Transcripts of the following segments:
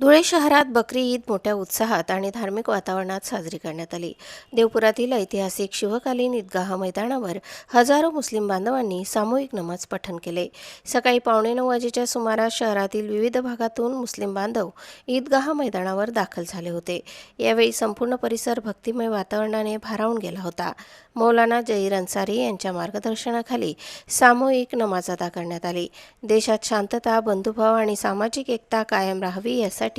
धुळे शहरात बकरी ईद मोठ्या उत्साहात आणि धार्मिक वातावरणात साजरी करण्यात आली। देवपुरातील ऐतिहासिक शिवकालीन ईदगाह मैदानावर हजारो मुस्लिम बांधवांनी सामूहिक नमाज पठण केले। सकाळी 9:15 वाजेच्या सुमारास शहरातील विविध भागातून मुस्लिम बांधव ईदगाह मैदानावर दाखल झाले होते। यावेळी संपूर्ण परिसर भक्तिमय वातावरणाने भारावून गेला होता। मौलाना जहीर अन्सारी यांच्या मार्गदर्शनाखाली सामूहिक नमाज अदा करण्यात आली। देशात शांतता, बंधुभाव आणि सामाजिक एकता कायम राहावी यासाठी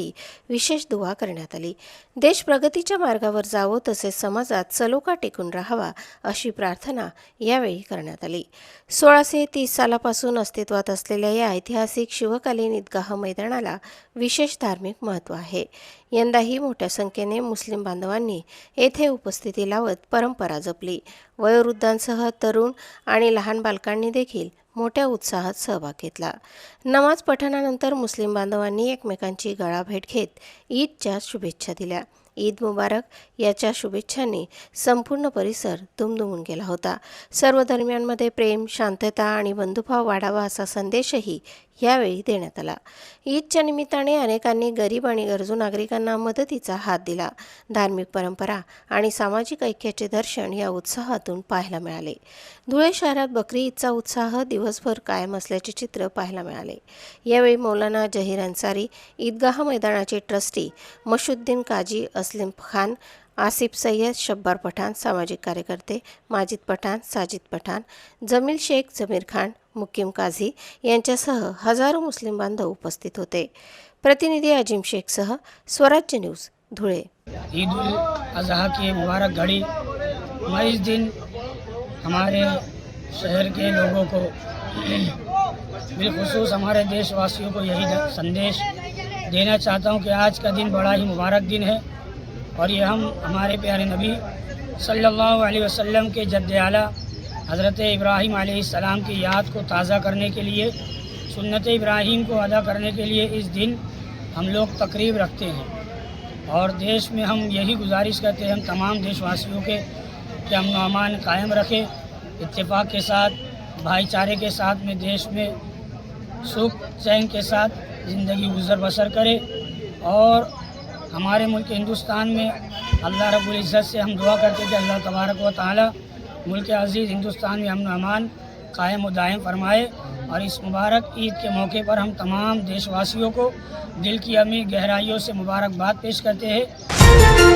विशेष दुआ करण्यात आली। देश प्रगतीच्या मार्गावर जावो तसेच समाजात सलोखा टिकून राहावा अशी प्रार्थना यावेळी करण्यात आली। 1630 सालापासून अस्तित्वात असलेल्या या ऐतिहासिक शिवकालीन ईदगाह मैदानाला विशेष धार्मिक महत्त्व आहे। यंदाही मोठ्या संख्येने मुस्लिम बांधवांनी येथे उपस्थिती लावत परंपरा जपली। वयोवृद्धांसह तरुण आणि लहान बालकांनी देखील मोठ्या उत्साहात सहभाग घेतला। नमाज पठणानंतर मुस्लिम बांधवांनी एकमेकांची गळाभेट घेत ईदच्या शुभेच्छा दिल्या। ईद मुबारक याच्या शुभेच्छांनी संपूर्ण परिसर दुमदुमून गेला होता। सर्व धर्मियांमध्ये प्रेम, शांतता आणि बंधुभाव वाढावा असा संदेशही यावेळी देण्यात आला। ईदच्या निमित्ताने अनेकांनी गरीब आणि गरजू नागरिकांना मदतीचा हात दिला। धार्मिक परंपरा आणि सामाजिक ऐक्याचे दर्शन या उत्साहातून पाहायला मिळाले। धुळे शहरात बकरी ईदचा उत्साह दिवसभर कायम असल्याचे चित्र पाहायला मिळाले। यावेळी मौलाना जहीर अन्सारी, ईदगाह मैदानाचे ट्रस्टी मशुद्दीन काजी, असलीम खान, आसिफ सय्यद, शब्बार पठाण, सामाजिक कार्यकर्ते माजिद पठाण, साजिद पठाण, जमील शेख, जमीर खान, मुकीम काझी यांच्यासह हजारो मुस्लिम बांधव उपस्थित होते। प्रतिनिधी अजीम शेखसह स्वराज्य न्यूज, धुळे। ईद उल अजहा की मुबारक घड़ी। मैं इस दिन हमारे शहर के लोगों को बिलखुसूस हमारे देशवासियों को यही संदेश देना चाहता हूँ कि आज का दिन बड़ा ही मुबारक दिन है और ये हम हमारे प्यारे नबी सल्लल्लाहु अलैहि वसल्लम के जद्द आला हज़रत इब्राहीम अलैहिस्सलाम की याद को ताज़ा करने के लिए, सुन्नत इब्राहीम को अदा करने के लिए इस दिन हम लोग तकरीब रखते हैं। और देश में हम यही गुजारिश करते हैं हम तमाम देशवासियों के कि अमन व अमान कायम रखें, इत्तेफाक के साथ, भाईचारे के साथ में देश में सुख चैन के साथ ज़िंदगी गुजर बसर करें। और हमारे मुल्क हिंदुस्तान में अल्लाह रब्बुल इज़्ज़त से हम दुआ करते हैं कि अल्लाह तबारक व तआला मुल्क अज़ीज़ हिंदुस्तान में अमन अमान कायम व दायम फरमाए। और इस मुबारक ईद के मौके पर हम तमाम देशवासियों को दिल की अमीर गहराइयों से मुबारकबाद पेश करते हैं।